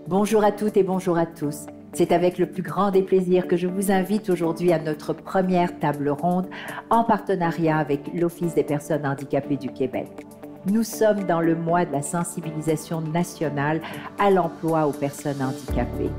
Bonjour à toutes et bonjour à tous. C'est avec le plus grand des plaisirs que je vous invite aujourd'hui à notre première table ronde en partenariat avec l'Office des personnes handicapées du Québec. Nous sommes dans le mois de la sensibilisation nationale à l'emploi aux personnes handicapées.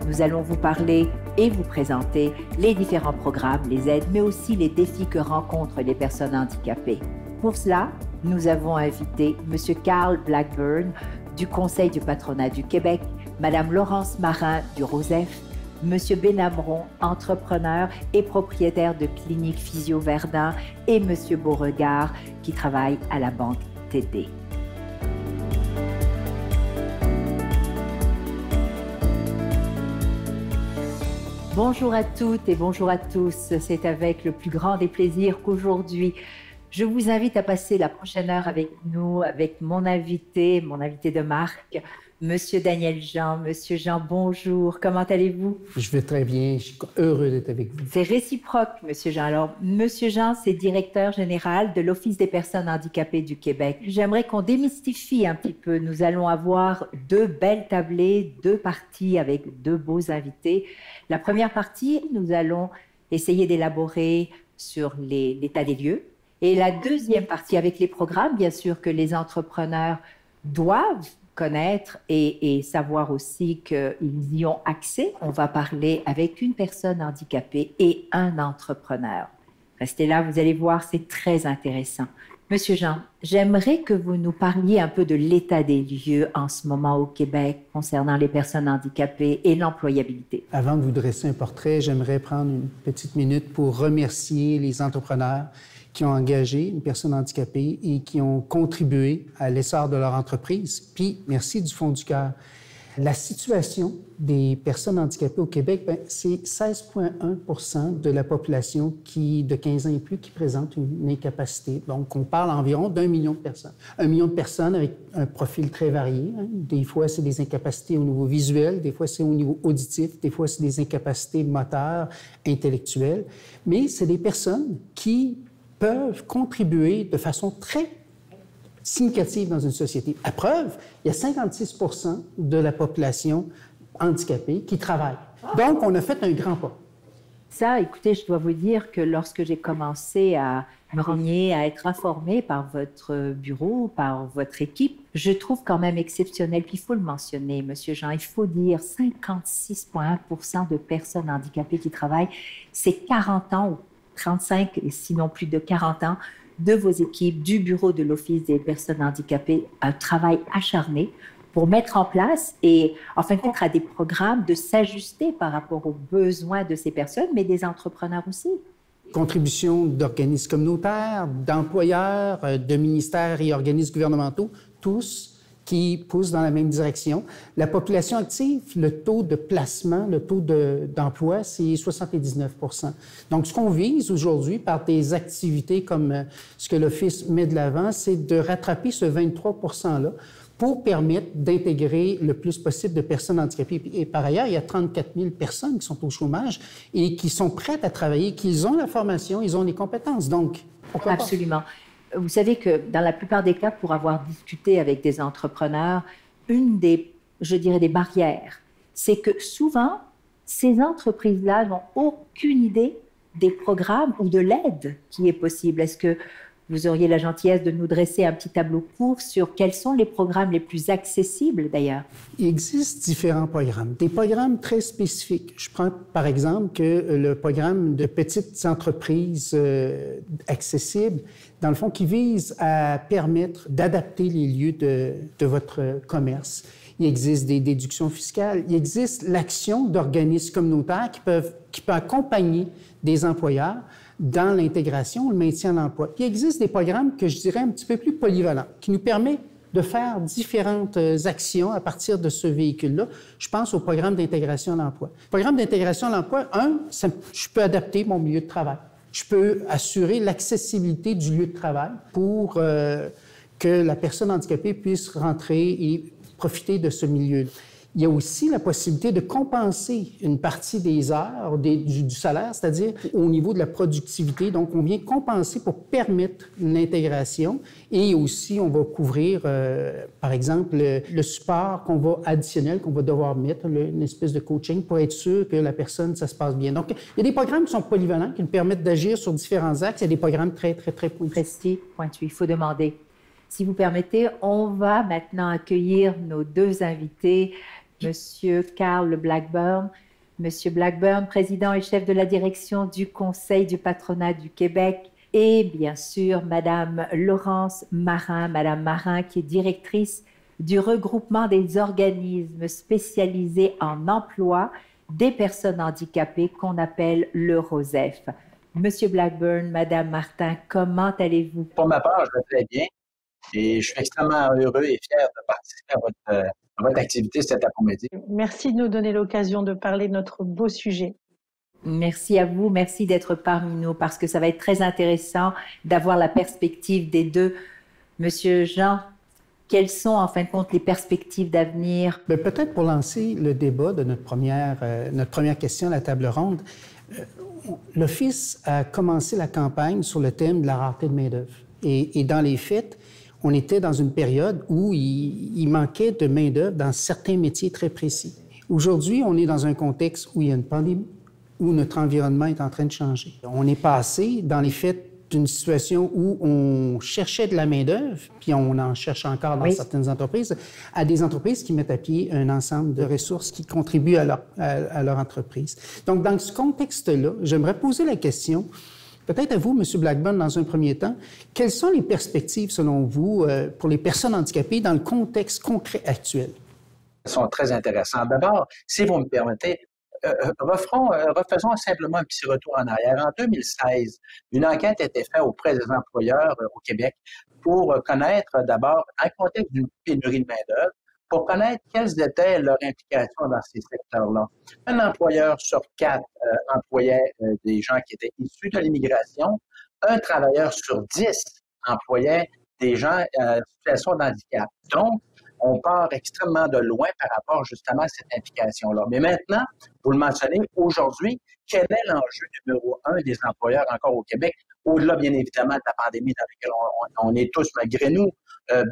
Nous allons vous parler et vous présenter les différents programmes, les aides, mais aussi les défis que rencontrent les personnes handicapées. Pour cela, nous avons invité M. Carl Blackburn du Conseil du patronat du Québec, Mme Laurence Marin du ROSEF, M. Benamron, entrepreneur et propriétaire de Clinique Physio Verdun, et M. Beauregard, qui travaille à la Banque TD. Bonjour à toutes et bonjour à tous. C'est avec le plus grand des plaisirs qu'aujourd'hui, je vous invite à passer la prochaine heure avec nous, avec mon invité de marque, Monsieur Daniel Jean. Monsieur Jean, bonjour. Comment allez-vous? Je vais très bien. Je suis heureux d'être avec vous. C'est réciproque, Monsieur Jean. Alors, Monsieur Jean, c'est directeur général de l'Office des personnes handicapées du Québec. J'aimerais qu'on démystifie un petit peu. Nous allons avoir deux belles tablées, deux parties avec deux beaux invités. La première partie, nous allons essayer d'élaborer sur l'état des lieux. Et la deuxième partie, avec les programmes, bien sûr, que les entrepreneurs doivent connaître et savoir aussi qu'ils y ont accès. On va parler avec une personne handicapée et un entrepreneur. Restez là, vous allez voir, c'est très intéressant. Monsieur Jean, j'aimerais que vous nous parliez un peu de l'état des lieux en ce moment au Québec concernant les personnes handicapées et l'employabilité. Avant de vous dresser un portrait, j'aimerais prendre une petite minute pour remercier les entrepreneurs qui ont engagé une personne handicapée et qui ont contribué à l'essor de leur entreprise. Puis, merci du fond du cœur. La situation des personnes handicapées au Québec, c'est 16,1 % de la population de 15 ans et plus qui présente une incapacité. Donc, on parle environ d'1 million de personnes. 1 million de personnes avec un profil très varié. Des fois, c'est des incapacités au niveau visuel, des fois, c'est au niveau auditif, des fois, c'est des incapacités moteurs, intellectuelles. Mais c'est des personnes qui peuvent contribuer de façon très significative dans une société. À preuve, il y a 56 % de la population handicapée qui travaille. Donc, on a fait un grand pas. Ça, écoutez, je dois vous dire que lorsque j'ai commencé à me renseigner, à être informée par votre bureau, par votre équipe, je trouve quand même exceptionnel. Puis il faut le mentionner, Monsieur Jean, il faut dire 56,1 % de personnes handicapées qui travaillent. C'est 40 ans ou 35, sinon plus de 40 ans, de vos équipes, du bureau de l'Office des personnes handicapées, un travail acharné pour mettre en place et, en fin de compte, à des programmes de s'ajuster par rapport aux besoins de ces personnes, mais des entrepreneurs aussi. Contribution d'organismes communautaires, d'employeurs, de ministères et organismes gouvernementaux, tous qui poussent dans la même direction. La population active, le taux de placement, le taux d'emploi, c'est 79 %. Donc, ce qu'on vise aujourd'hui par des activités comme ce que l'Office met de l'avant, c'est de rattraper ce 23 % là pour permettre d'intégrer le plus possible de personnes handicapées. Et par ailleurs, il y a 34 000 personnes qui sont au chômage et qui sont prêtes à travailler, qui ont la formation, ils ont les compétences. Donc, pourquoi pas? Absolument. Vous savez que dans la plupart des cas, pour avoir discuté avec des entrepreneurs, une des, je dirais, des barrières, c'est que souvent, ces entreprises-là n'ont aucune idée des programmes ou de l'aide qui est possible. Est-ce que vous auriez la gentillesse de nous dresser un petit tableau court sur quels sont les programmes les plus accessibles, d'ailleurs? Il existe différents programmes, des programmes très spécifiques. Je prends par exemple que le programme de petites entreprises accessibles, dans le fond, qui vise à permettre d'adapter les lieux de votre commerce. Il existe des déductions fiscales. Il existe l'action d'organismes communautaires qui peut accompagner des employeurs dans l'intégration, le maintien de l'emploi. Il existe des programmes que je dirais un petit peu plus polyvalents, qui nous permettent de faire différentes actions à partir de ce véhicule-là. Je pense au programme d'intégration à l'emploi. Le programme d'intégration à l'emploi, je peux adapter mon milieu de travail. Je peux assurer l'accessibilité du lieu de travail pour que la personne handicapée puisse rentrer et profiter de ce milieu-là. Il y a aussi la possibilité de compenser une partie des heures du salaire, c'est-à-dire au niveau de la productivité. Donc, on vient compenser pour permettre l'intégration et aussi on va couvrir, par exemple, le support additionnel qu'on va devoir mettre, une espèce de coaching pour être sûr que la personne, ça se passe bien. Donc, il y a des programmes qui sont polyvalents, qui nous permettent d'agir sur différents axes. Il y a des programmes très, très, très pointus. Précis, pointus, il faut demander. Si vous permettez, on va maintenant accueillir nos deux invités, Monsieur Carl Blackburn. Monsieur Blackburn, président et chef de la direction du Conseil du patronat du Québec, et bien sûr, Madame Laurence Marin, Madame Marin, qui est directrice du regroupement des organismes spécialisés en emploi des personnes handicapées qu'on appelle le ROSEF. Monsieur Blackburn, Madame Martin, comment allez-vous? Pour ma part, je vais très bien et je suis extrêmement heureux et fier de participer à votre activité cet après-midi. Merci de nous donner l'occasion de parler de notre beau sujet. Merci à vous, merci d'être parmi nous parce que ça va être très intéressant d'avoir la perspective des deux. Monsieur Jean, quelles sont en fin de compte les perspectives d'avenir? Peut-être pour lancer le débat de notre première question à la table ronde, l'Office a commencé la campagne sur le thème de la rareté de main-d'œuvre. Et dans les faits, on était dans une période où il manquait de main-d'œuvre dans certains métiers très précis. Aujourd'hui, on est dans un contexte où il y a une pandémie, où notre environnement est en train de changer. On est passé, dans les faits, d'une situation où on cherchait de la main-d'œuvre, puis on en cherche encore dans certaines entreprises, à des entreprises qui mettent à pied un ensemble de ressources qui contribuent à leur entreprise. Donc, dans ce contexte-là, j'aimerais poser la question, peut-être à vous, M. Blackburn, dans un premier temps, quelles sont les perspectives, selon vous, pour les personnes handicapées dans le contexte concret actuel? Elles sont très intéressantes. D'abord, si vous me permettez, refaisons simplement un petit retour en arrière. En 2016, une enquête a été faite auprès des employeurs au Québec pour connaître d'abord, en contexte d'une pénurie de main-d'œuvre, pour connaître quelles étaient leurs implications dans ces secteurs-là. Un employeur sur 4 employait des gens qui étaient issus de l'immigration. Un travailleur sur 10 employait des gens en situation de handicap. Donc, on part extrêmement de loin par rapport justement à cette implication-là. Mais maintenant, vous le mentionnez, aujourd'hui, quel est l'enjeu numéro 1 des employeurs encore au Québec, au-delà bien évidemment de la pandémie dans laquelle on est tous malgré nous.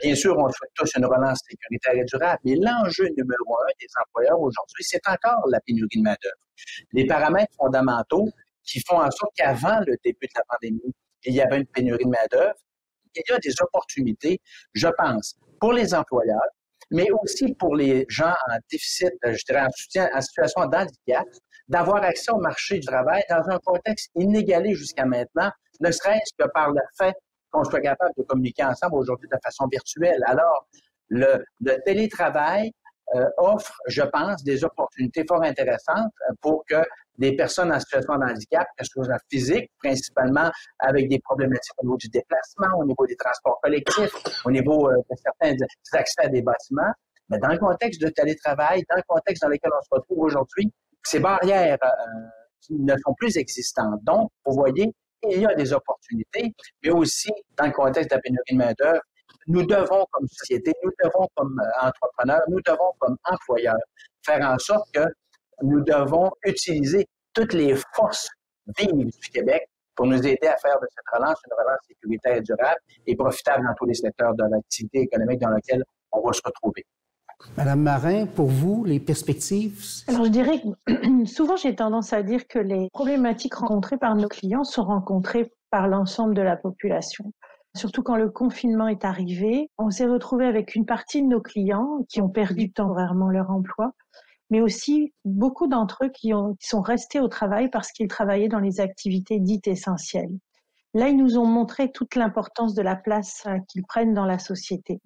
Bien sûr, on souhaite tous une relance sécuritaire et durable, mais l'enjeu numéro 1 des employeurs aujourd'hui, c'est encore la pénurie de main-d'œuvre. Les paramètres fondamentaux qui font en sorte qu'avant le début de la pandémie, il y avait une pénurie de main-d'œuvre. Il y a des opportunités, je pense, pour les employeurs, mais aussi pour les gens en déficit, je dirais en situation d'handicap, d'avoir accès au marché du travail dans un contexte inégalé jusqu'à maintenant, ne serait-ce que par le fait qu'on soit capable de communiquer ensemble aujourd'hui de façon virtuelle. Alors, le télétravail offre, je pense, des opportunités fort intéressantes pour que des personnes en situation de handicap, que ce soit physique, principalement avec des problématiques au niveau du déplacement, au niveau des transports collectifs, au niveau de certains accès à des bâtiments, mais dans le contexte de télétravail, dans le contexte dans lequel on se retrouve aujourd'hui, ces barrières ne sont plus existantes. Donc, vous voyez, il y a des opportunités, mais aussi dans le contexte de la pénurie de main-d'œuvre, nous devons, comme société, nous devons, comme entrepreneurs, nous devons, comme employeurs, faire en sorte que nous devons utiliser toutes les forces vives du Québec pour nous aider à faire de cette relance une relance sécuritaire et durable et profitable dans tous les secteurs de l'activité économique dans lequel on va se retrouver. Madame Marin, pour vous, les perspectives? Alors, je dirais que souvent, j'ai tendance à dire que les problématiques rencontrées par nos clients sont rencontrées par l'ensemble de la population. Surtout quand le confinement est arrivé, on s'est retrouvé avec une partie de nos clients qui ont perdu temporairement leur emploi, mais aussi beaucoup d'entre eux qui sont restés au travail parce qu'ils travaillaient dans les activités dites essentielles. Là, ils nous ont montré toute l'importance de la place qu'ils prennent dans la société.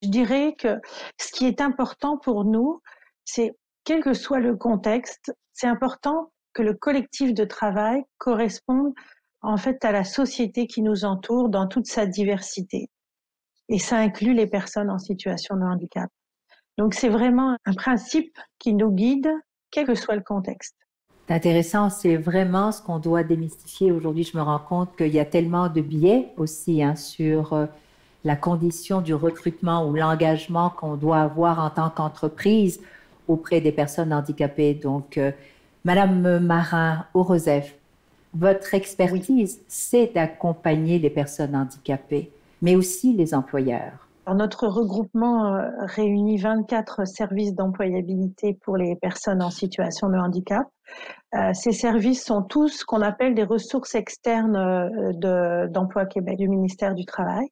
Je dirais que ce qui est important pour nous, c'est, quel que soit le contexte, c'est important que le collectif de travail corresponde en fait à la société qui nous entoure dans toute sa diversité. Et ça inclut les personnes en situation de handicap. Donc c'est vraiment un principe qui nous guide, quel que soit le contexte. C'est intéressant, c'est vraiment ce qu'on doit démystifier. Aujourd'hui, je me rends compte qu'il y a tellement de biais aussi sur la condition du recrutement ou l'engagement qu'on doit avoir en tant qu'entreprise auprès des personnes handicapées. Donc, Madame Marin, au ROSEF, votre expertise, c'est d'accompagner les personnes handicapées, mais aussi les employeurs. Alors, notre regroupement réunit 24 services d'employabilité pour les personnes en situation de handicap. Ces services sont tous ce qu'on appelle des ressources externes d'Emploi Québec, du ministère du Travail.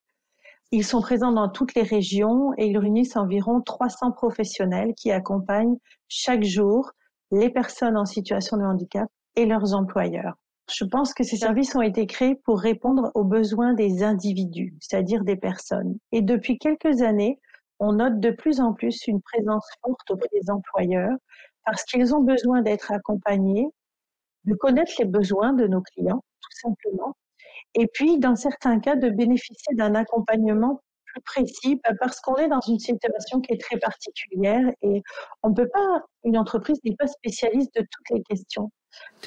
Ils sont présents dans toutes les régions et ils réunissent environ 300 professionnels qui accompagnent chaque jour les personnes en situation de handicap et leurs employeurs. Je pense que ces services ont été créés pour répondre aux besoins des individus, c'est-à-dire des personnes. Et depuis quelques années, on note de plus en plus une présence forte auprès des employeurs parce qu'ils ont besoin d'être accompagnés, de connaître les besoins de nos clients, tout simplement, et puis, dans certains cas, de bénéficier d'un accompagnement plus précis parce qu'on est dans une situation qui est très particulière et on peut pas, une entreprise n'est pas spécialiste de toutes les questions.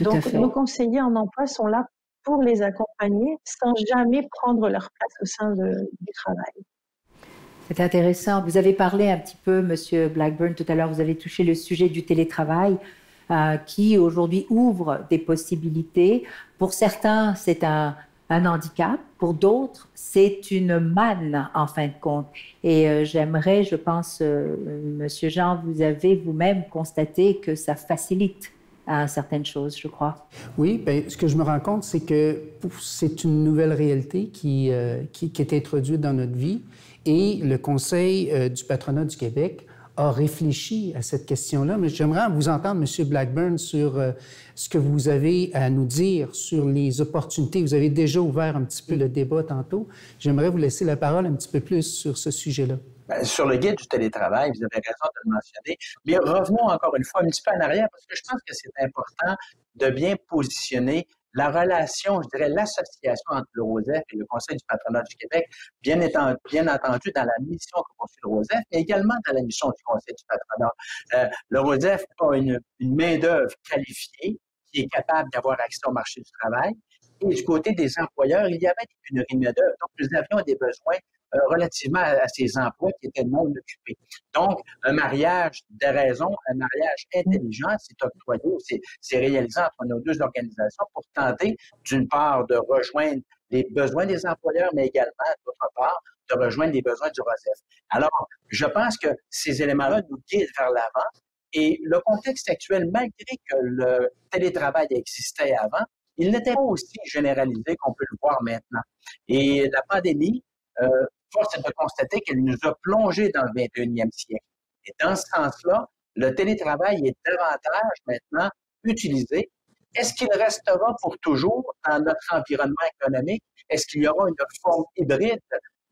Donc, nos conseillers en emploi sont là pour les accompagner sans jamais prendre leur place au sein du travail. C'est intéressant. Vous avez parlé un petit peu, Monsieur Blackburn, tout à l'heure, vous avez touché le sujet du télétravail qui aujourd'hui ouvre des possibilités. Pour certains, c'est un handicap. Pour d'autres, c'est une manne, en fin de compte. Et j'aimerais, je pense, Monsieur Jean, vous avez vous-même constaté que ça facilite certaines choses, je crois. Oui, bien, ce que je me rends compte, c'est que c'est une nouvelle réalité qui est introduite dans notre vie. Et le Conseil du patronat du Québec a réfléchi à cette question-là. Mais j'aimerais vous entendre, M. Blackburn, sur ce que vous avez à nous dire sur les opportunités. Vous avez déjà ouvert un petit peu le débat tantôt. J'aimerais vous laisser la parole un petit peu plus sur ce sujet-là. Bien, sur le guide du télétravail, vous avez raison de le mentionner. Mais revenons encore une fois un petit peu en arrière parce que je pense que c'est important de bien positionner la relation, je dirais, l'association entre le ROSEF et le Conseil du patronat du Québec, bien entendu dans la mission que poursuit le ROSEF, mais également dans la mission du Conseil du patronat. Le ROSEF a une main-d'œuvre qualifiée qui est capable d'avoir accès au marché du travail. Et du côté des employeurs, il y avait des pénuries de main-d'œuvre. Donc, nous avions des besoins relativement à ces emplois qui étaient non occupés. Donc, un mariage de raison, un mariage intelligent, c'est octroyé, c'est réalisé entre nos deux organisations pour tenter, d'une part, de rejoindre les besoins des employeurs, mais également, d'autre part, de rejoindre les besoins du ROSEF. Alors, je pense que ces éléments-là nous guident vers l'avant. Et le contexte actuel, malgré que le télétravail existait avant, il n'était pas aussi généralisé qu'on peut le voir maintenant. Et la pandémie, force est de constater qu'elle nous a plongé dans le 21e siècle. Et dans ce sens-là, le télétravail est davantage maintenant utilisé. Est-ce qu'il restera pour toujours dans notre environnement économique? Est-ce qu'il y aura une forme hybride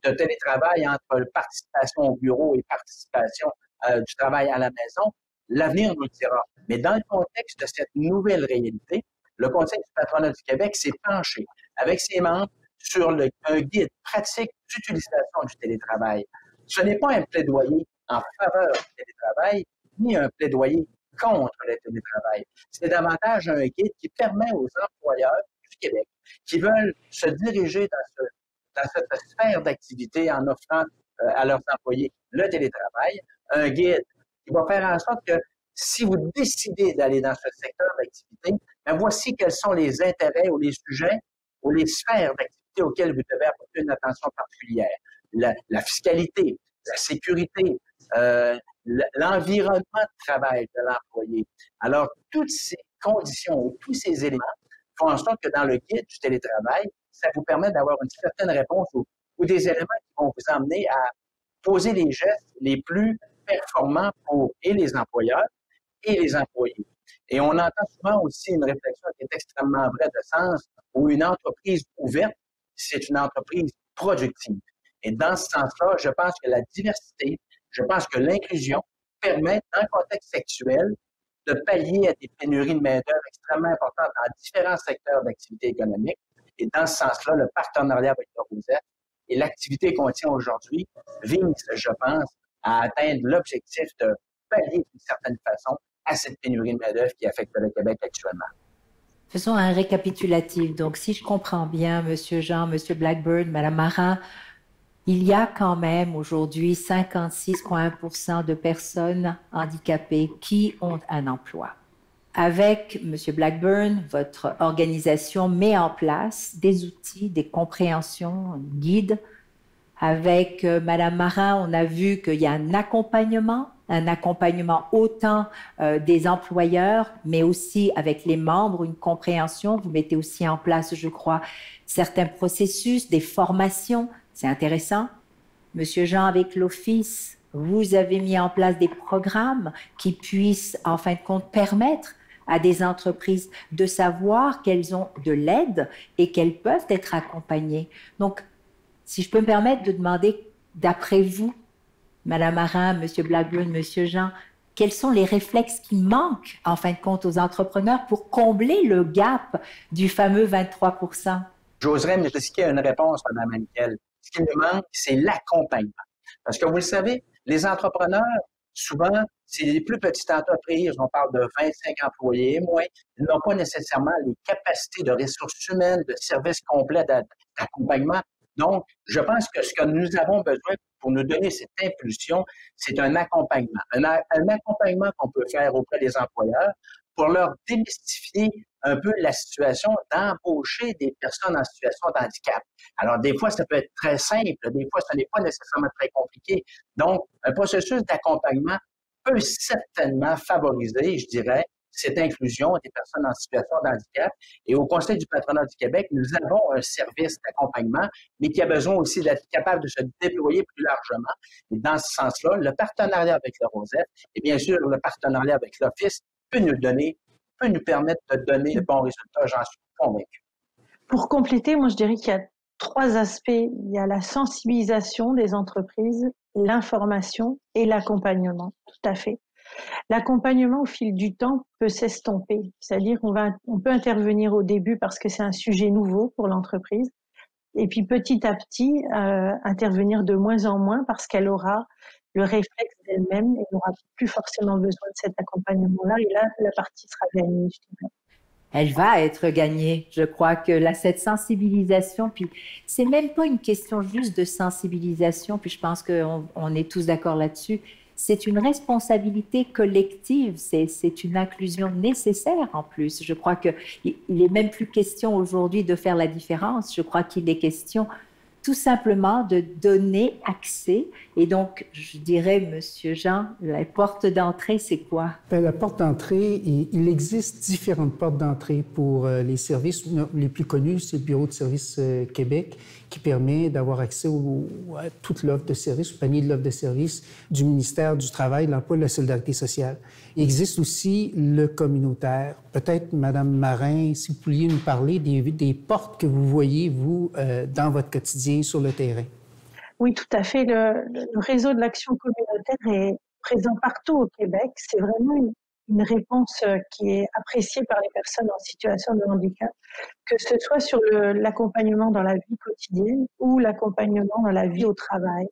de télétravail entre participation au bureau et participation du travail à la maison? L'avenir nous le dira. Mais dans le contexte de cette nouvelle réalité, le Conseil du patronat du Québec s'est penché avec ses membres sur un guide pratique d'utilisation du télétravail. Ce n'est pas un plaidoyer en faveur du télétravail, ni un plaidoyer contre le télétravail. C'est davantage un guide qui permet aux employeurs du Québec qui veulent se diriger dans cette sphère d'activité en offrant à leurs employés le télétravail, un guide qui va faire en sorte que si vous décidez d'aller dans ce secteur d'activité, ben voici quels sont les intérêts ou les sujets ou les sphères d'activité auxquelles vous devez apporter une attention particulière. La fiscalité, la sécurité, l'environnement de travail de l'employé. Alors, toutes ces conditions ou tous ces éléments font en sorte que dans le guide du télétravail, ça vous permet d'avoir une certaine réponse ou des éléments qui vont vous emmener à poser les gestes les plus performants pour et les employeurs et les employés. Et on entend souvent aussi une réflexion qui est extrêmement vraie de sens, où une entreprise ouverte, c'est une entreprise productive. Et dans ce sens-là, je pense que la diversité, je pense que l'inclusion permet, dans le contexte actuel, de pallier à des pénuries de main-d'œuvre extrêmement importantes dans différents secteurs d'activité économique. Et dans ce sens-là, le partenariat avec le ROSEF et l'activité qu'on tient aujourd'hui vise, je pense, à atteindre l'objectif de pallier d'une certaine façon à cette pénurie de main-d'œuvre qui affecte le Québec actuellement. Faisons un récapitulatif. Donc, si je comprends bien, Monsieur Jean, Monsieur Blackburn, Madame Marin, Il y a quand même aujourd'hui 56,1% de personnes handicapées qui ont un emploi. Avec M. Blackburn, votre organisation met en place des outils, des compréhensions, un guide. Avec Mme Marin, on a vu qu'il y a un accompagnement autant des employeurs, mais aussi avec les membres, une compréhension. Vous mettez aussi en place, je crois, certains processus, des formations. C'est intéressant. Monsieur Jean, avec l'Office, vous avez mis en place des programmes qui puissent, en fin de compte, permettre à des entreprises de savoir qu'elles ont de l'aide et qu'elles peuvent être accompagnées. Donc, si je peux me permettre de demander, d'après vous, Madame Marin, Monsieur Blackburn, Monsieur Jean, quels sont les réflexes qui manquent, en fin de compte, aux entrepreneurs pour combler le gap du fameux 23%? J'oserais me risquer une réponse, Mme Henkel. Ce qui nous manque, c'est l'accompagnement. Parce que vous le savez, les entrepreneurs, souvent, c'est les plus petites entreprises, on parle de 25 employés et moins, ils n'ont pas nécessairement les capacités de ressources humaines, de services complets d'accompagnement. Donc, je pense que ce que nous avons besoin pour nous donner cette impulsion, c'est un accompagnement. Un accompagnement qu'on peut faire auprès des employeurs pour leur démystifier un peu la situation d'embaucher des personnes en situation de handicap. Alors, des fois, ça peut être très simple, des fois, ce n'est pas nécessairement très compliqué. Donc, un processus d'accompagnement peut certainement favoriser, je dirais, cette inclusion des personnes en situation de handicap. Et au Conseil du patronat du Québec, nous avons un service d'accompagnement, mais qui a besoin aussi d'être capable de se déployer plus largement. Et dans ce sens-là, le partenariat avec le ROSEF et bien sûr le partenariat avec l'Office peut nous permettre de donner de bons résultats, j'en suis convaincu. Pour compléter, moi je dirais qu'il y a 3 aspects. Il y a la sensibilisation des entreprises, l'information et l'accompagnement. Tout à fait. L'accompagnement au fil du temps peut s'estomper, c'est-à-dire on peut intervenir au début parce que c'est un sujet nouveau pour l'entreprise, et puis petit à petit intervenir de moins en moins parce qu'elle aura le réflexe d'elle-même et n'aura plus forcément besoin de cet accompagnement-là, et là la partie sera gagnée, je dirais. Elle va être gagnée. Je crois que cette sensibilisation, puis c'est même pas une question juste de sensibilisation, puis je pense qu'on est tous d'accord là-dessus. C'est une responsabilité collective, c'est une inclusion nécessaire en plus. Je crois qu'il n'est même plus question aujourd'hui de faire la différence. Je crois qu'il est question tout simplement de donner accès. Et donc, je dirais, Monsieur Jean, la porte d'entrée, c'est quoi? Bien, la porte d'entrée, il existe différentes portes d'entrée pour les services. Les plus connus, c'est le Bureau de services Québec, qui permet d'avoir accès à toute l'offre de services, au panier de l'offre de services du ministère du Travail, de l'Emploi et de la Solidarité sociale. Il existe aussi le communautaire. Peut-être, Madame Marin, si vous pouviez nous parler des portes que vous voyez, vous, dans votre quotidien sur le terrain. Oui, tout à fait. Le réseau de l'action communautaire est présent partout au Québec. C'est vraiment une réponse qui est appréciée par les personnes en situation de handicap, que ce soit sur l'accompagnement dans la vie quotidienne ou l'accompagnement dans la vie au travail.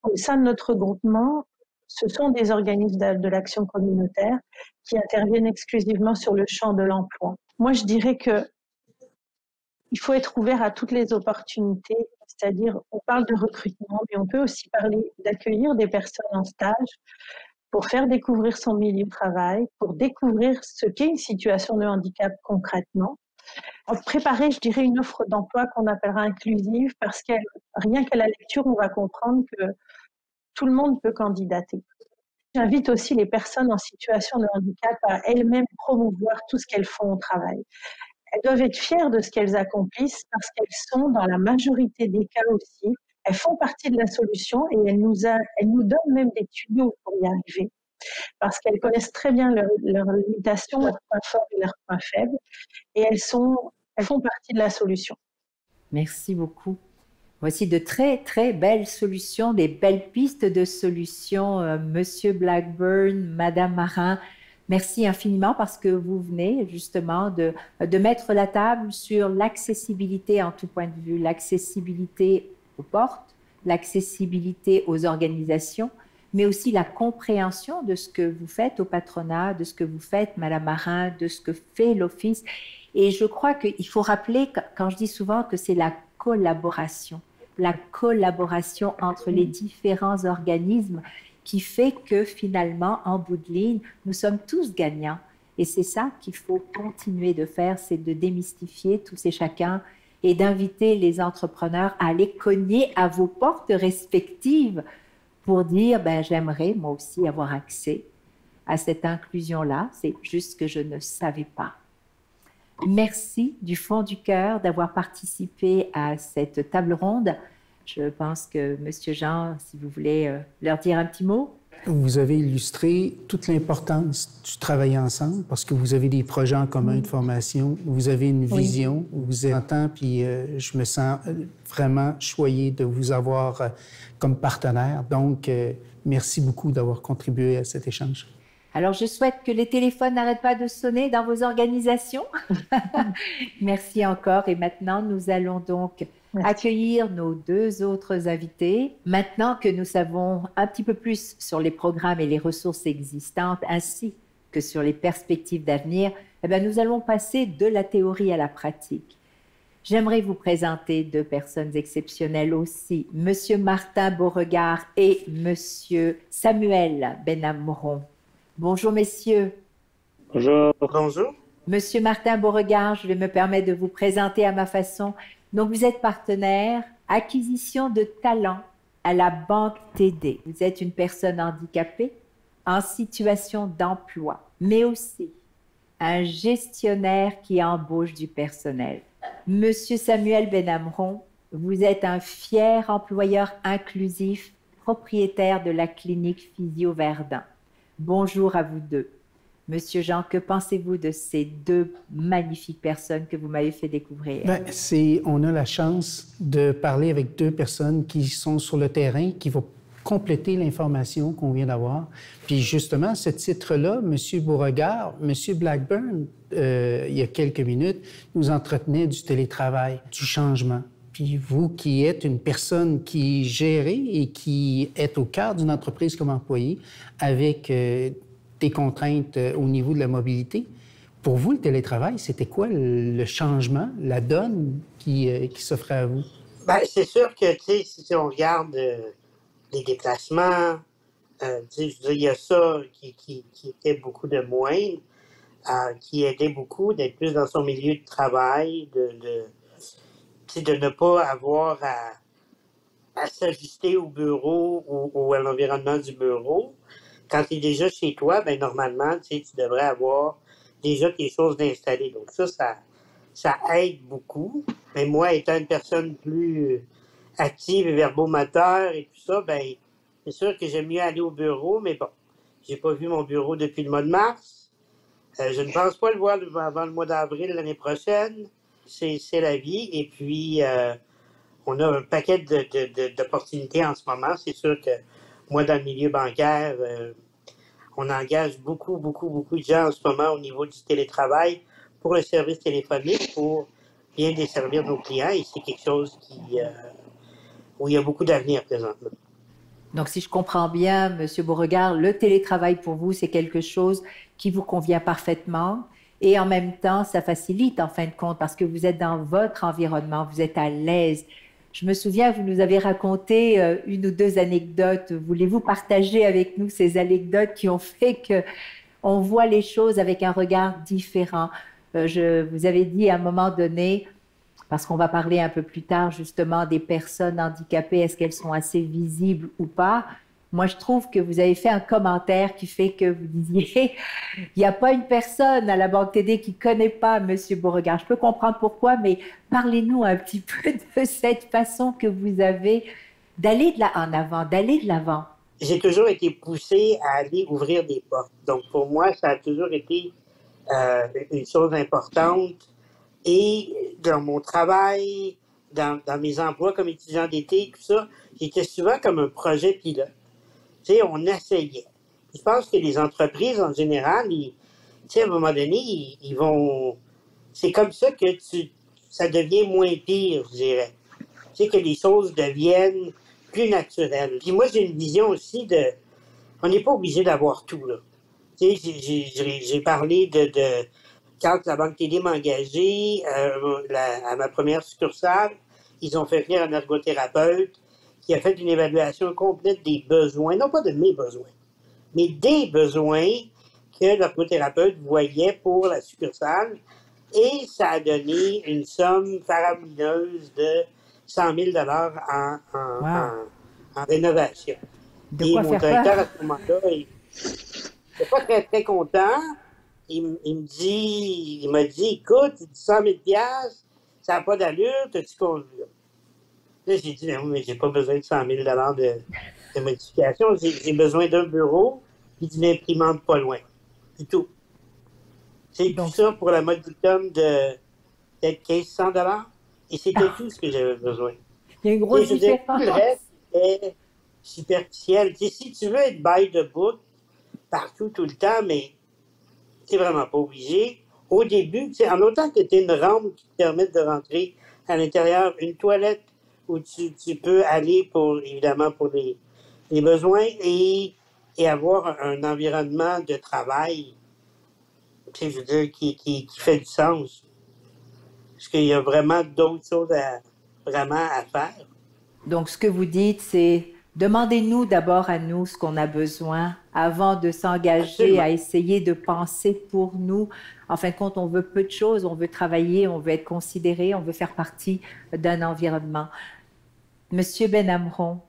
Au sein de notre groupement, ce sont des organismes de l'action communautaire qui interviennent exclusivement sur le champ de l'emploi. Moi, je dirais que il faut être ouvert à toutes les opportunités, c'est-à-dire on parle de recrutement, mais on peut aussi parler d'accueillir des personnes en stage pour faire découvrir son milieu de travail, pour découvrir ce qu'est une situation de handicap concrètement. Préparer, je dirais, une offre d'emploi qu'on appellera inclusive, parce que rien qu'à la lecture, on va comprendre que tout le monde peut candidater. J'invite aussi les personnes en situation de handicap à elles-mêmes promouvoir tout ce qu'elles font au travail. Elles doivent être fières de ce qu'elles accomplissent parce qu'elles sont, dans la majorité des cas aussi, elles font partie de la solution et elles nous donnent même des tuyaux pour y arriver. Parce qu'elles connaissent très bien leurs limitations, leurs points forts et leurs points faibles, et elles font partie de la solution. Merci beaucoup. Voici de très, très belles solutions, des belles pistes de solutions. Monsieur Blackburn, Madame Marin, merci infiniment parce que vous venez justement de mettre la table sur l'accessibilité en tout point de vue, l'accessibilité aux portes, l'accessibilité aux organisations, mais aussi la compréhension de ce que vous faites au patronat, de ce que vous faites, Madame Marin, de ce que fait l'Office. Et je crois qu'il faut rappeler, quand je dis souvent que c'est la collaboration. la collaboration entre les différents organismes qui fait que finalement, en bout de ligne, nous sommes tous gagnants. Et c'est ça qu'il faut continuer de faire, c'est de démystifier tous et chacun et d'inviter les entrepreneurs à aller cogner à vos portes respectives pour dire, ben, j'aimerais moi aussi avoir accès à cette inclusion-là. C'est juste que je ne savais pas. Merci du fond du cœur d'avoir participé à cette table ronde. Je pense que Monsieur Jean, si vous voulez leur dire un petit mot. Vous avez illustré toute l'importance du travail ensemble parce que vous avez des projets en commun de formation, vous avez une vision, vous êtes en temps, puis je me sens vraiment choyé de vous avoir comme partenaire. Donc, merci beaucoup d'avoir contribué à cet échange. Alors, je souhaite que les téléphones n'arrêtent pas de sonner dans vos organisations. Merci encore. Et maintenant, nous allons donc accueillir nos deux autres invités. Maintenant que nous savons un petit peu plus sur les programmes et les ressources existantes, ainsi que sur les perspectives d'avenir, eh bien, nous allons passer de la théorie à la pratique. J'aimerais vous présenter deux personnes exceptionnelles aussi, Monsieur Martin Beauregard et Monsieur Samuel Benamron. Bonjour, messieurs. Bonjour. Bonjour. Monsieur Martin Beauregard, je vais me permettre de vous présenter à ma façon. Donc, vous êtes partenaire acquisition de talents à la Banque TD. Vous êtes une personne handicapée en situation d'emploi, mais aussi un gestionnaire qui embauche du personnel. Monsieur Samuel Benamron, vous êtes un fier employeur inclusif, propriétaire de la clinique Physio Verdun. Bonjour à vous deux. Monsieur Jean, que pensez-vous de ces deux magnifiques personnes que vous m'avez fait découvrir? Bien, on a la chance de parler avec deux personnes qui sont sur le terrain, qui vont compléter l'information qu'on vient d'avoir. Puis justement, ce titre-là, M. Beauregard, M. Blackburn, il y a quelques minutes, nous entretenait du télétravail, du changement. Puis vous qui êtes une personne qui gère et qui est au cœur d'une entreprise comme employé avec des contraintes au niveau de la mobilité, pour vous, le télétravail, c'était quoi le changement, la donne qui s'offrait à vous? Bien, c'est sûr que, tu sais, si on regarde les déplacements, tu sais, je veux dire, il y a ça qui était beaucoup de moindre, qui aidait beaucoup d'être plus dans son milieu de travail, de ne pas avoir à s'ajuster au bureau ou à l'environnement du bureau. Quand tu es déjà chez toi, ben normalement, tu devrais avoir déjà tes choses d'installer. Donc ça aide beaucoup. Mais moi, étant une personne plus active et verbomoteur et tout ça, ben c'est sûr que j'aime mieux aller au bureau, mais bon, j'ai pas vu mon bureau depuis le mois de mars. Je ne pense pas le voir avant le mois d'avril l'année prochaine. C'est la vie. Et puis, on a un paquet d'opportunités en ce moment. C'est sûr que moi, dans le milieu bancaire, on engage beaucoup de gens en ce moment au niveau du télétravail pour le service téléphonique, pour bien desservir nos clients. Et c'est quelque chose où il y a beaucoup d'avenir présentement. Donc, si je comprends bien, M. Beauregard, le télétravail pour vous, c'est quelque chose qui vous convient parfaitement. Et en même temps, ça facilite en fin de compte parce que vous êtes dans votre environnement, vous êtes à l'aise. Je me souviens, vous nous avez raconté une ou deux anecdotes. Voulez-vous partager avec nous ces anecdotes qui ont fait qu'on voit les choses avec un regard différent? Je vous avais dit à un moment donné, parce qu'on va parler un peu plus tard justement des personnes handicapées, est-ce qu'elles sont assez visibles ou pas? Moi, je trouve que vous avez fait un commentaire qui fait que vous disiez il n'y a pas une personne à la Banque TD qui ne connaît pas M. Beauregard. Je peux comprendre pourquoi, mais parlez-nous un petit peu de cette façon que vous avez d'aller en avant, d'aller de l'avant. J'ai toujours été poussé à aller ouvrir des portes. Donc, pour moi, ça a toujours été une chose importante. Et dans mon travail, dans mes emplois comme étudiant d'été, tout ça, j'étais souvent comme un projet pilote. Tu sais, on essayait. Je pense que les entreprises, en général, tu sais, à un moment donné, ils vont... C'est comme ça que ça devient moins pire, je dirais. Tu sais, que les choses deviennent plus naturelles. Puis moi, j'ai une vision aussi on n'est pas obligé d'avoir tout, là. Tu sais, j'ai parlé de quand la Banque TD m'a engagé à ma première succursale, ils ont fait venir un ergothérapeute qui a fait une évaluation complète des besoins, non pas de mes besoins, mais des besoins que l'ergothérapeute voyait pour la succursale. Et ça a donné une somme faramineuse de 100 000 en rénovation. De Et quoi mon faire directeur, peur? à ce moment-là, il n'était pas très, très content. Il m'a dit, écoute, 100 000 ça n'a pas d'allure, t'as-tu conduit? Là, j'ai dit, non, mais j'ai pas besoin de 100 000 de modification. J'ai besoin d'un bureau et d'une imprimante pas loin. C'est tout. C'est tout ça pour la modicum de peut-être 1 500 et c'était tout ce que j'avais besoin. Il y a une grosse différence. Le reste est superficiel. Si tu veux être by the book partout, tout le temps, mais c'est vraiment pas obligé. Au début, en autant que tu as une rampe qui te permet de rentrer à l'intérieur, une toilette où tu peux aller évidemment pour les besoins et avoir un environnement de travail, je veux dire, qui fait du sens. Parce qu'il y a vraiment d'autres choses à faire. Donc, ce que vous dites, c'est demandez-nous d'abord à nous ce qu'on a besoin avant de s'engager à essayer de penser pour nous. En fin de compte, on veut peu de choses, on veut travailler, on veut être considéré, on veut faire partie d'un environnement. Monsieur Benhamron,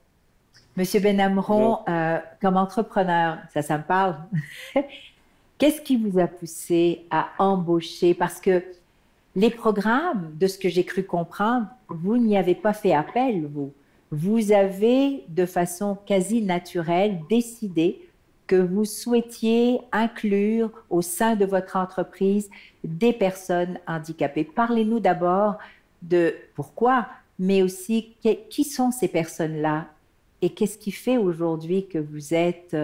comme entrepreneur, ça me parle. Qu'est-ce qui vous a poussé à embaucher? Parce que les programmes, de ce que j'ai cru comprendre, vous n'y avez pas fait appel, vous. Vous avez, de façon quasi naturelle, décidé que vous souhaitiez inclure au sein de votre entreprise des personnes handicapées. Parlez-nous d'abord de pourquoi, mais aussi qui sont ces personnes-là et qu'est-ce qui fait aujourd'hui que vous êtes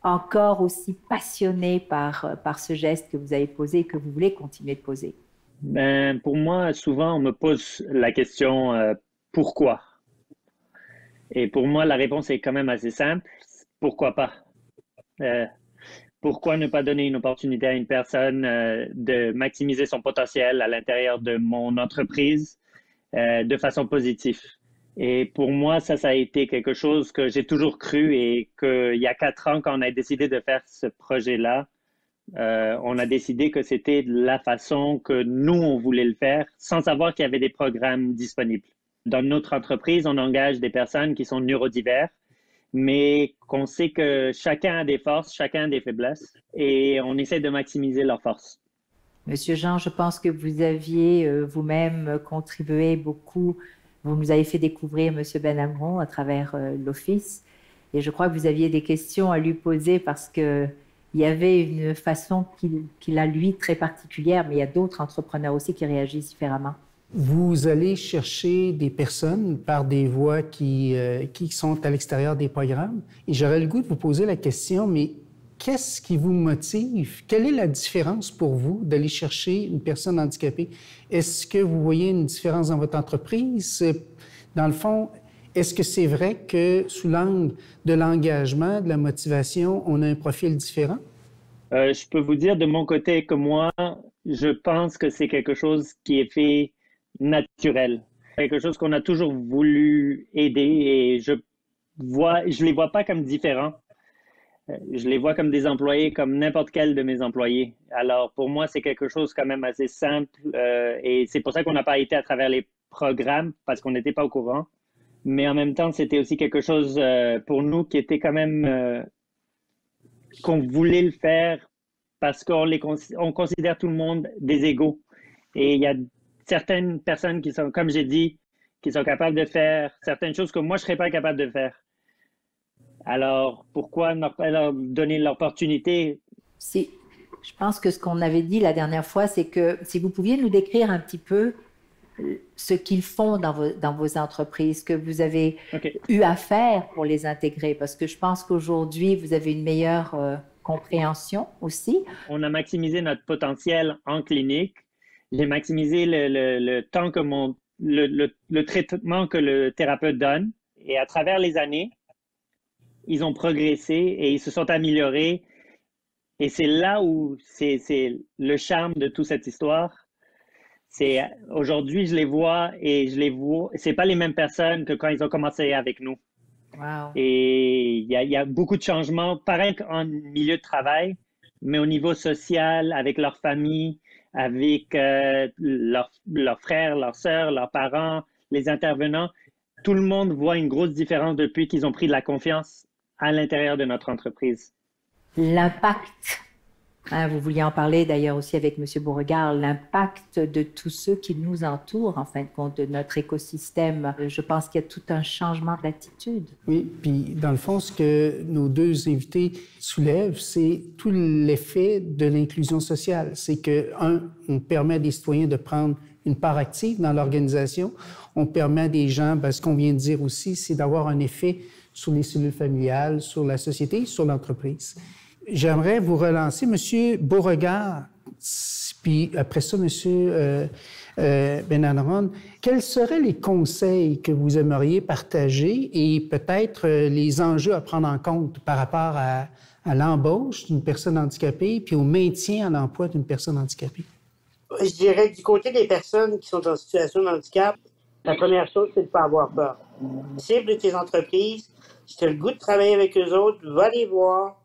encore aussi passionné par ce geste que vous avez posé et que vous voulez continuer de poser? Ben, pour moi, souvent, on me pose la question pourquoi? Et pour moi, la réponse est quand même assez simple. Pourquoi pas? Pourquoi ne pas donner une opportunité à une personne de maximiser son potentiel à l'intérieur de mon entreprise de façon positive? Et pour moi, ça a été quelque chose que j'ai toujours cru et qu'il y a 4 ans, quand on a décidé de faire ce projet-là, on a décidé que c'était la façon que nous, on voulait le faire sans savoir qu'il y avait des programmes disponibles. Dans notre entreprise, on engage des personnes qui sont neurodivers, mais qu'on sait que chacun a des forces, chacun a des faiblesses et on essaie de maximiser leurs forces. Monsieur Jean, je pense que vous aviez vous-même contribué beaucoup. Vous nous avez fait découvrir Monsieur Benhamron à travers l'Office et je crois que vous aviez des questions à lui poser parce que il y avait une façon qu'il a, lui, très particulière, mais il y a d'autres entrepreneurs aussi qui réagissent différemment. Vous allez chercher des personnes par des voies qui sont à l'extérieur des programmes. Et j'aurais le goût de vous poser la question, mais qu'est-ce qui vous motive? Quelle est la différence pour vous d'aller chercher une personne handicapée? Est-ce que vous voyez une différence dans votre entreprise? Dans le fond, est-ce que c'est vrai que sous l'angle de l'engagement, de la motivation, on a un profil différent? Je peux vous dire de mon côté que moi, je pense que c'est quelque chose qui est fait naturel. Quelque chose qu'on a toujours voulu aider et je les vois pas comme différents. Je les vois comme des employés, comme n'importe quel de mes employés. Alors, pour moi, c'est quelque chose quand même assez simple et c'est pour ça qu'on n'a pas été à travers les programmes parce qu'on n'était pas au courant. Mais en même temps, c'était aussi quelque chose pour nous qui était quand même qu'on voulait le faire parce qu'on considère tout le monde des égaux. Et il y a certaines personnes qui sont, comme j'ai dit, qui sont capables de faire certaines choses que moi, je ne serais pas capable de faire. Alors, pourquoi leur donner l'opportunité? Je pense que ce qu'on avait dit la dernière fois, c'est que si vous pouviez nous décrire un petit peu ce qu'ils font dans vos entreprises, que vous avez eu à faire pour les intégrer, parce que je pense qu'aujourd'hui, vous avez une meilleure compréhension aussi. On a maximisé notre potentiel en clinique. J'ai maximisé le temps que le traitement que le thérapeute donne. Et à travers les années, ils ont progressé et ils se sont améliorés. Et c'est là où c'est le charme de toute cette histoire. Aujourd'hui, je les vois et c'est pas les mêmes personnes que quand ils ont commencé avec nous. Wow. Et il y a beaucoup de changements, pareil qu'en milieu de travail, mais au niveau social, avec leur famille, avec leurs frères, leurs sœurs, leurs parents, les intervenants. Tout le monde voit une grosse différence depuis qu'ils ont pris de la confiance à l'intérieur de notre entreprise. L'impact, vous vouliez en parler d'ailleurs aussi avec M. Beauregard, l'impact de tous ceux qui nous entourent, en fin de compte, de notre écosystème. Je pense qu'il y a tout un changement d'attitude. Oui, puis dans le fond, ce que nos deux invités soulèvent, c'est tout l'effet de l'inclusion sociale. C'est que, on permet à des citoyens de prendre une part active dans l'organisation. On permet à des gens, ce qu'on vient de dire aussi, c'est d'avoir un effet sur les cellules familiales, sur la société, sur l'entreprise. J'aimerais vous relancer, M. Beauregard, puis après ça, M. Benhamron. Quels seraient les conseils que vous aimeriez partager et peut-être les enjeux à prendre en compte par rapport à l'embauche d'une personne handicapée puis au maintien en emploi d'une personne handicapée? Je dirais du côté des personnes qui sont en situation de handicap, la première chose, c'est de ne pas avoir peur. Cible de tes entreprises, si tu as le goût de travailler avec eux autres, va les voir.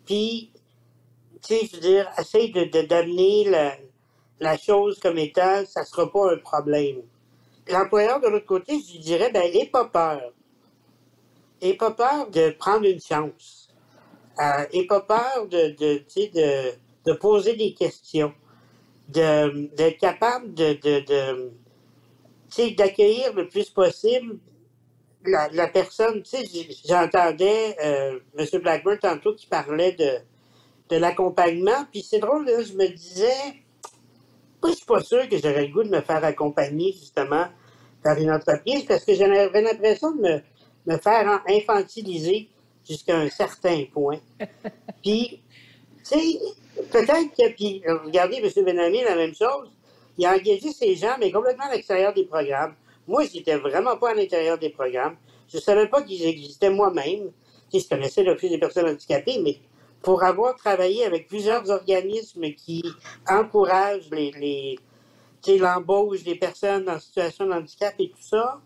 Puis, tu sais, je veux dire, essaye d'amener la chose comme étant, ça ne sera pas un problème. L'employeur, de l'autre côté, je lui dirais, n'aie pas peur. N'aie pas peur de prendre une chance. N'aie pas peur de poser des questions. D'être capable d'accueillir le plus possible la personne. Tu sais, j'entendais M. Blackburn tantôt qui parlait de l'accompagnement, puis c'est drôle, là, je me disais, moi, je suis pas sûr que j'aurais le goût de me faire accompagner, justement, par une entreprise, parce que j'avais l'impression de me faire infantiliser jusqu'à un certain point. Puis, tu sais, peut-être que, puis, regardez, M. Benhammi, la même chose, il a engagé ces gens, mais complètement à l'extérieur des programmes. Moi, je n'étais vraiment pas à l'intérieur des programmes. Je ne savais pas qu'ils existaient moi-même. Tu sais, je connaissais l'Office des personnes handicapées, mais pour avoir travaillé avec plusieurs organismes qui encouragent l'embauche des personnes en situation de handicap et tout ça,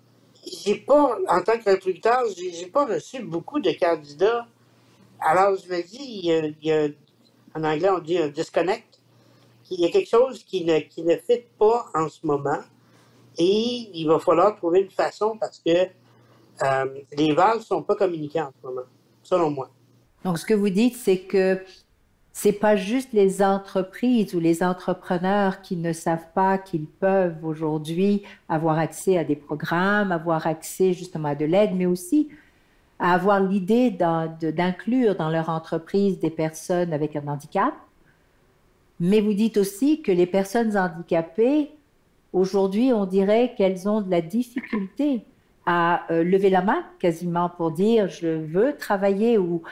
j'ai pas, en tant que recruteur, j'ai pas reçu beaucoup de candidats. Alors, je me dis, il y a en anglais, on dit un disconnect. Il y a quelque chose qui ne fit pas en ce moment. Et il va falloir trouver une façon parce que les vases ne sont pas communiqués en ce moment, selon moi. Donc, ce que vous dites, c'est que c'est pas juste les entreprises ou les entrepreneurs qui ne savent pas qu'ils peuvent aujourd'hui avoir accès à des programmes, avoir accès justement à de l'aide, mais aussi à avoir l'idée d'inclure dans leur entreprise des personnes avec un handicap. Mais vous dites aussi que les personnes handicapées, aujourd'hui, on dirait qu'elles ont de la difficulté à lever la main quasiment pour dire « je veux travailler » ou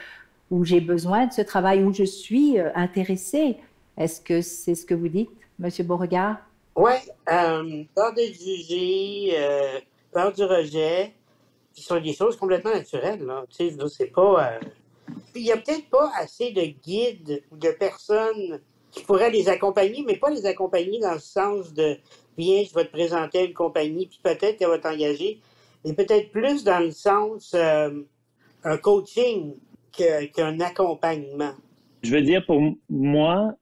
j'ai besoin de ce travail, où je suis intéressée. Est-ce que c'est ce que vous dites, M. Beauregard? Oui, peur d'être jugé, peur du rejet, qui sont des choses complètement naturelles. Là. Tu sais, c'est pas... Il n'y a peut-être pas assez de guides ou de personnes qui pourraient les accompagner, mais pas les accompagner dans le sens de « viens, je vais te présenter à une compagnie, puis peut-être qu'elle va t'engager », mais peut-être plus dans le sens un coaching qu'un accompagnement. Je veux dire, pour moi,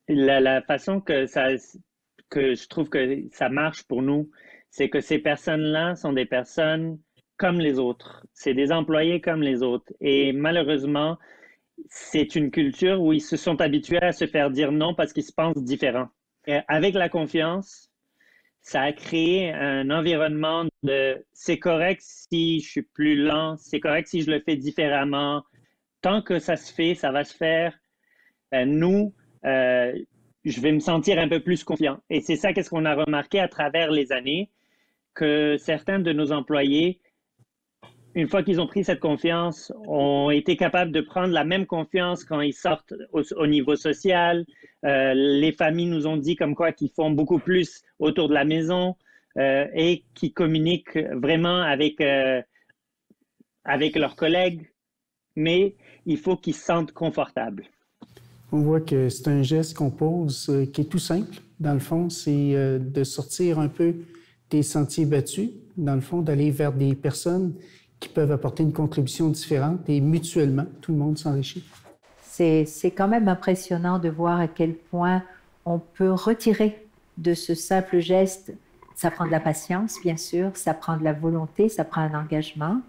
la façon que je trouve que ça marche pour nous, c'est que ces personnes-là sont des personnes comme les autres. C'est des employés comme les autres. Et malheureusement, c'est une culture où ils se sont habitués à se faire dire non parce qu'ils se pensent différents. Et avec la confiance, ça a créé un environnement de c'est correct si je suis plus lent, c'est correct si je le fais différemment. Tant que ça se fait, ça va se faire. Je vais me sentir un peu plus confiant. Et c'est ça qu'est-ce qu'on a remarqué à travers les années, que certains de nos employés, une fois qu'ils ont pris cette confiance, ont été capables de prendre la même confiance quand ils sortent au niveau social. Les familles nous ont dit comme quoi qu'ils font beaucoup plus autour de la maison et qui communiquent vraiment avec leurs collègues. Mais il faut qu'ils se sentent confortables. On voit que c'est un geste qu'on pose qui est tout simple, Dans le fond, c'est de sortir un peu des sentiers battus, dans le fond, d'aller vers des personnes qui peuvent apporter une contribution différente et mutuellement, tout le monde s'enrichit. C'est quand même impressionnant de voir à quel point on peut retirer de ce simple geste. Ça prend de la patience, bien sûr, ça prend de la volonté, ça prend un engagement,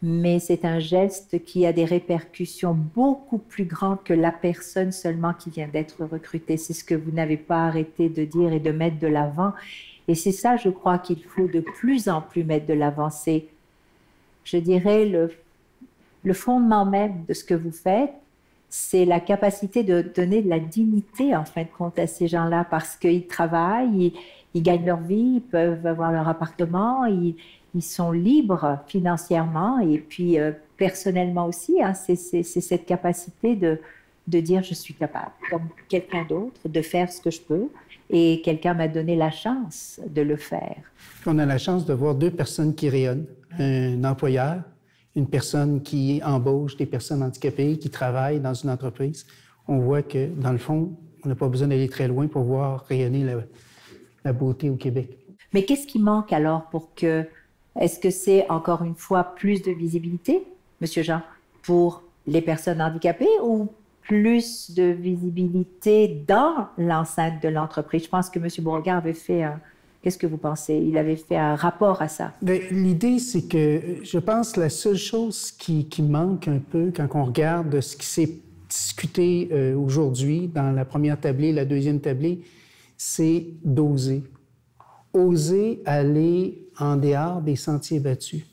mais c'est un geste qui a des répercussions beaucoup plus grandes que la personne seulement qui vient d'être recrutée. C'est ce que vous n'avez pas arrêté de dire et de mettre de l'avant. Et c'est ça, je crois, qu'il faut de plus en plus mettre de l'avant. C'est, je dirais, le fondement même de ce que vous faites, c'est la capacité de donner de la dignité, en fin de compte, à ces gens-là, parce qu'ils travaillent, ils gagnent leur vie, ils peuvent avoir leur appartement, ils sont libres financièrement et puis personnellement aussi. Hein, c'est cette capacité de dire je suis capable, comme quelqu'un d'autre, de faire ce que je peux et quelqu'un m'a donné la chance de le faire. On a la chance de voir deux personnes qui rayonnent, un employeur, une personne qui embauche des personnes handicapées, qui travaillent dans une entreprise. On voit que, dans le fond, on n'a pas besoin d'aller très loin pour voir rayonner la beauté au Québec. Mais qu'est-ce qui manque alors pour que... Est-ce que c'est, encore une fois, plus de visibilité, Monsieur Jean, pour les personnes handicapées ou plus de visibilité dans l'enceinte de l'entreprise? Je pense que M. Beauregard avait fait un... Qu'est-ce que vous pensez? Il avait fait un rapport à ça. Bien, l'idée, c'est que je pense que la seule chose qui manque un peu quand on regarde ce qui s'est discuté aujourd'hui dans la première tablée, la deuxième tablée, c'est d'oser. Oser aller en dehors des sentiers battus.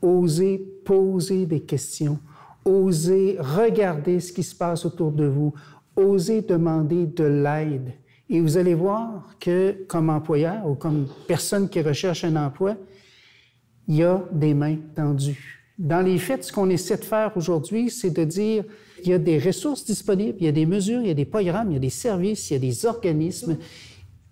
Oser poser des questions. Oser regarder ce qui se passe autour de vous. Oser demander de l'aide. Et vous allez voir que, comme employeur ou comme personne qui recherche un emploi, il y a des mains tendues. Dans les faits, ce qu'on essaie de faire aujourd'hui, c'est de dire qu'il y a des ressources disponibles, il y a des mesures, il y a des programmes, il y a des services, il y a des organismes.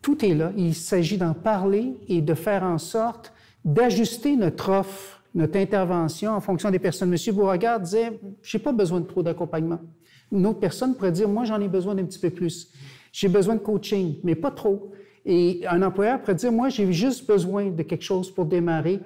Tout est là. Il s'agit d'en parler et de faire en sorte d'ajuster notre offre, notre intervention en fonction des personnes. M. Beauregard disait « j'ai pas besoin de trop d'accompagnement ». Une autre personne pourrait dire « moi, j'en ai besoin d'un petit peu plus ». J'ai besoin de coaching, mais pas trop. Et un employeur pourrait dire, moi, j'ai juste besoin de quelque chose pour démarrer.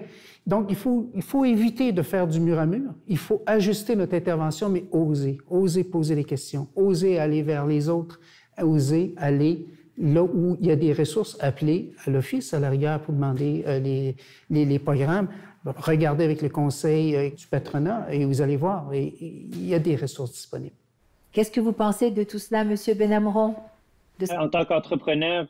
Donc, il faut éviter de faire du mur à mur. Il faut ajuster notre intervention, mais oser poser des questions, oser aller vers les autres, oser aller là où il y a des ressources, appeler à l'Office, à la rigueur, pour demander les programmes. Regardez avec le conseil du patronat et vous allez voir, il y a des ressources disponibles. Qu'est-ce que vous pensez de tout cela, M. Benhamron? En tant qu'entrepreneur,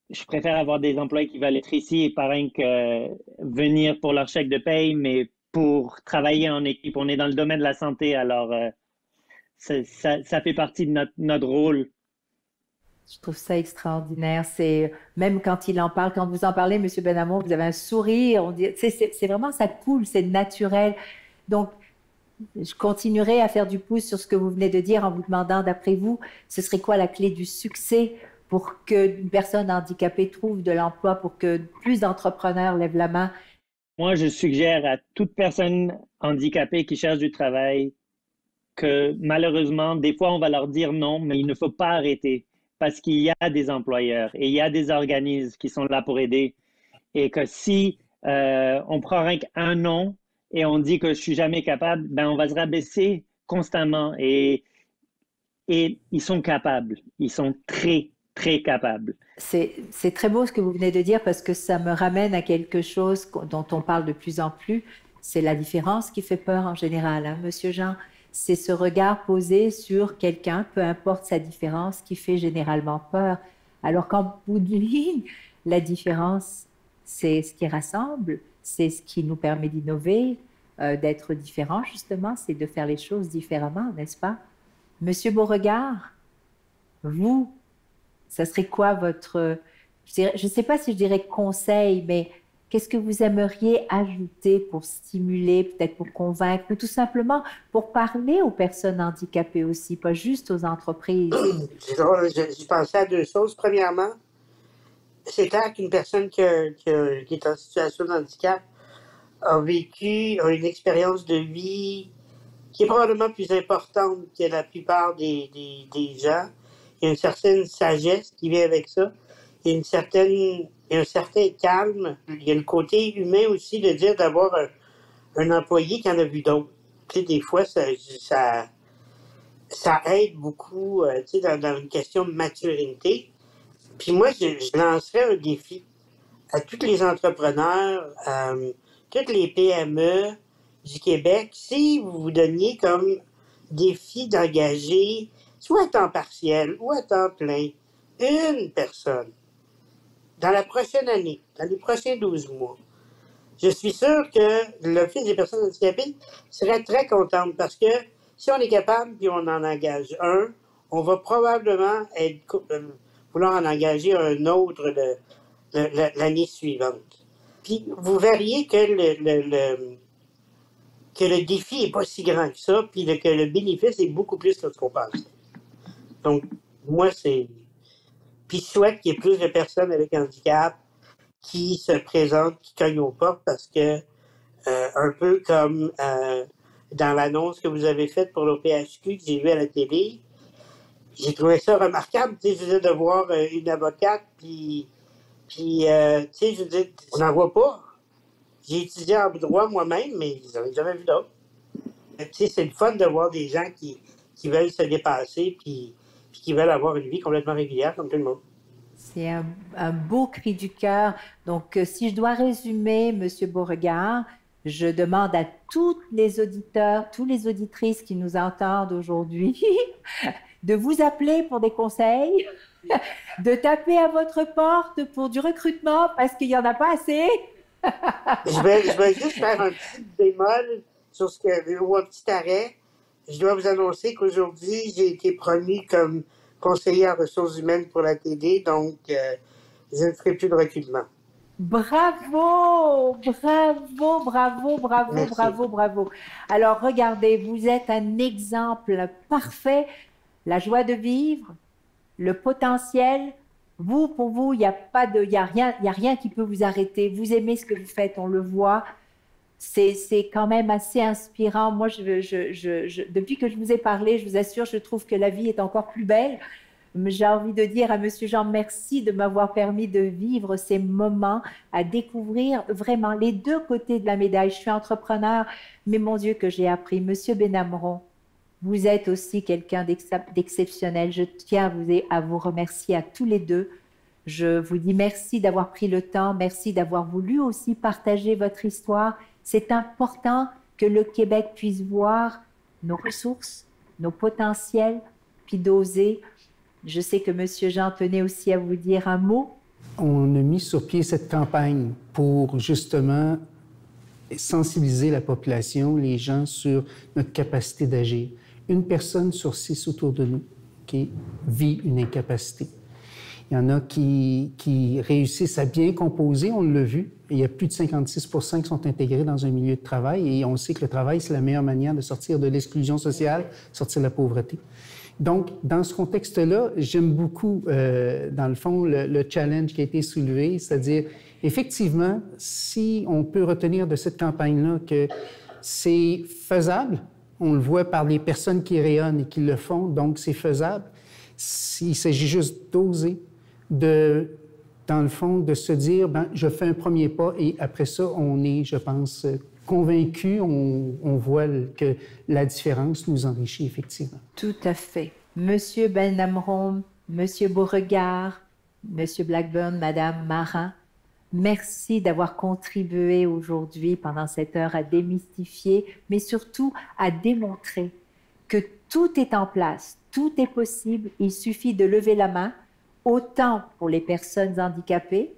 je préfère avoir des employés qui veulent être ici et pas rien que venir pour leur chèque de paye, mais pour travailler en équipe. On est dans le domaine de la santé, alors ça fait partie de notre rôle. Je trouve ça extraordinaire. C'est même quand il en parle, quand vous en parlez, M. Benhamron, vous avez un sourire. On dit, c'est vraiment, ça coule, c'est naturel. Donc, je continuerai à faire du pouce sur ce que vous venez de dire en vous demandant, d'après vous, ce serait quoi la clé du succès pour qu'une personne handicapée trouve de l'emploi, pour que plus d'entrepreneurs lèvent la main? Moi, je suggère à toute personne handicapée qui cherche du travail que malheureusement, des fois, on va leur dire non, mais il ne faut pas arrêter parce qu'il y a des employeurs et il y a des organismes qui sont là pour aider et que si on prend rien qu'un non, et on dit que je suis jamais capable, ben on va se rabaisser constamment et ils sont capables. Ils sont très, très capables. C'est très beau ce que vous venez de dire parce que ça me ramène à quelque chose dont on parle de plus en plus. C'est la différence qui fait peur en général, hein, Monsieur Jean. C'est ce regard posé sur quelqu'un, peu importe sa différence, qui fait généralement peur. Alors qu'en bout de ligne, la différence, c'est ce qui rassemble. C'est ce qui nous permet d'innover, d'être différent, justement, c'est de faire les choses différemment, n'est-ce pas? Monsieur Beauregard, vous, ça serait quoi votre... Je ne sais pas si je dirais conseil, mais qu'est-ce que vous aimeriez ajouter pour stimuler, peut-être pour convaincre, ou tout simplement pour parler aux personnes handicapées aussi, pas juste aux entreprises? Je pensais à deux choses. Premièrement, c'est clair qu'une personne qui est en situation de handicap a une expérience de vie qui est probablement plus importante que la plupart des gens. Il y a une certaine sagesse qui vient avec ça. il y a un certain calme. Il y a le côté humain aussi de dire d'avoir un employé qui en a vu d'autres. Tu sais, des fois, ça aide beaucoup, tu sais, dans une question de maturité. Puis moi, je lancerais un défi à tous les entrepreneurs, toutes les PME du Québec, si vous vous donniez comme défi d'engager, soit à temps partiel ou à temps plein, une personne dans la prochaine année, dans les prochains 12 mois, je suis sûr que l'Office des personnes handicapées serait très contente parce que si on est capable puis on en engage un, on va probablement vouloir en engager un autre l'année suivante. Puis vous verriez que le défi n'est pas si grand que ça, puis que le bénéfice est beaucoup plus que ce qu'on pense. Donc, moi, c'est... Puis je souhaite qu'il y ait plus de personnes avec handicap qui se présentent, qui cognent aux portes, parce que, un peu comme dans l'annonce que vous avez faite pour l'OPHQ, que j'ai vue à la télé, j'ai trouvé ça remarquable, tu sais, je veux dire, de voir une avocate, puis tu sais, je veux dire, on n'en voit pas. J'ai étudié en droit moi-même, mais j'en ai jamais vu d'autres. Tu sais, c'est le fun de voir des gens qui veulent se dépasser, puis qui veulent avoir une vie complètement régulière, comme tout le monde. C'est un beau cri du cœur. Donc, si je dois résumer, Monsieur Beauregard, je demande à tous les auditeurs, toutes les auditrices qui nous entendent aujourd'hui, de vous appeler pour des conseils, de taper à votre porte pour du recrutement parce qu'il n'y en a pas assez. Je vais juste faire un petit bémol sur ou un petit arrêt. Je dois vous annoncer qu'aujourd'hui, j'ai été promu comme conseiller en ressources humaines pour la TD, donc je ne ferai plus de recrutement. Bravo, bravo, bravo, bravo, Merci. bravo, bravo. Alors, regardez, vous êtes un exemple parfait. La joie de vivre, le potentiel. Vous, pour vous, il n'y a rien qui peut vous arrêter. Vous aimez ce que vous faites, on le voit. C'est quand même assez inspirant. Moi, depuis que je vous ai parlé, je vous assure, je trouve que la vie est encore plus belle. J'ai envie de dire à Monsieur Jean, merci de m'avoir permis de vivre ces moments, à découvrir vraiment les deux côtés de la médaille. Je suis entrepreneur, mais mon Dieu que j'ai appris. Monsieur Benhamron, vous êtes aussi quelqu'un d'exceptionnel. Je tiens à vous remercier à tous les deux. Je vous dis merci d'avoir pris le temps, merci d'avoir voulu aussi partager votre histoire. C'est important que le Québec puisse voir nos ressources, nos potentiels, puis d'oser. Je sais que M. Jean tenait aussi à vous dire un mot. On a mis sur pied cette campagne pour justement sensibiliser la population, les gens, sur notre capacité d'agir. Une personne sur 6 autour de nous qui vit une incapacité. Il y en a qui réussissent à bien composer, on l'a vu. Il y a plus de 56 % qui sont intégrés dans un milieu de travail et on sait que le travail, c'est la meilleure manière de sortir de l'exclusion sociale, sortir de la pauvreté. Donc, dans ce contexte-là, j'aime beaucoup, dans le fond, le challenge qui a été soulevé, c'est-à-dire, effectivement, si on peut retenir de cette campagne-là que c'est faisable, on le voit par les personnes qui rayonnent et qui le font, donc c'est faisable. Il s'agit juste d'oser, dans le fond, de se dire, ben, je fais un premier pas et après ça, on est, je pense, convaincu, on voit que la différence nous enrichit effectivement. Tout à fait. Monsieur Benhamron, Monsieur Beauregard, Monsieur Blackburn, Madame Marin, merci d'avoir contribué aujourd'hui pendant cette heure à démystifier, mais surtout à démontrer que tout est en place, tout est possible. Il suffit de lever la main, autant pour les personnes handicapées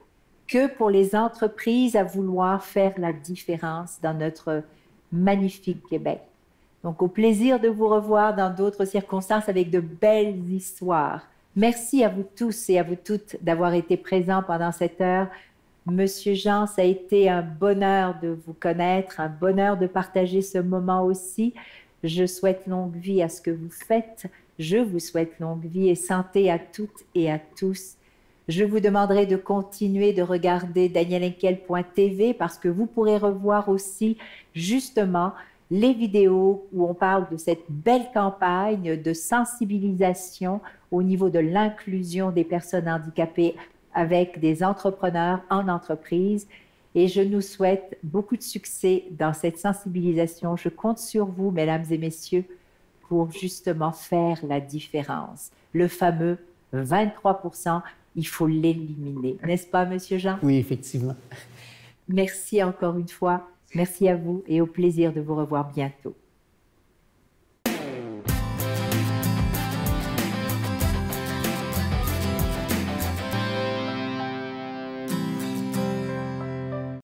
que pour les entreprises à vouloir faire la différence dans notre magnifique Québec. Donc, au plaisir de vous revoir dans d'autres circonstances avec de belles histoires. Merci à vous tous et à vous toutes d'avoir été présents pendant cette heure. Monsieur Jean, ça a été un bonheur de vous connaître, un bonheur de partager ce moment aussi. Je souhaite longue vie à ce que vous faites. Je vous souhaite longue vie et santé à toutes et à tous. Je vous demanderai de continuer de regarder danielenkel.tv parce que vous pourrez revoir aussi justement les vidéos où on parle de cette belle campagne de sensibilisation au niveau de l'inclusion des personnes handicapées avec des entrepreneurs en entreprise et je nous souhaite beaucoup de succès dans cette sensibilisation. Je compte sur vous, mesdames et messieurs, pour justement faire la différence. Le fameux 23%, il faut l'éliminer. N'est-ce pas, Monsieur Jean? Oui, effectivement. Merci encore une fois. Merci à vous et au plaisir de vous revoir bientôt.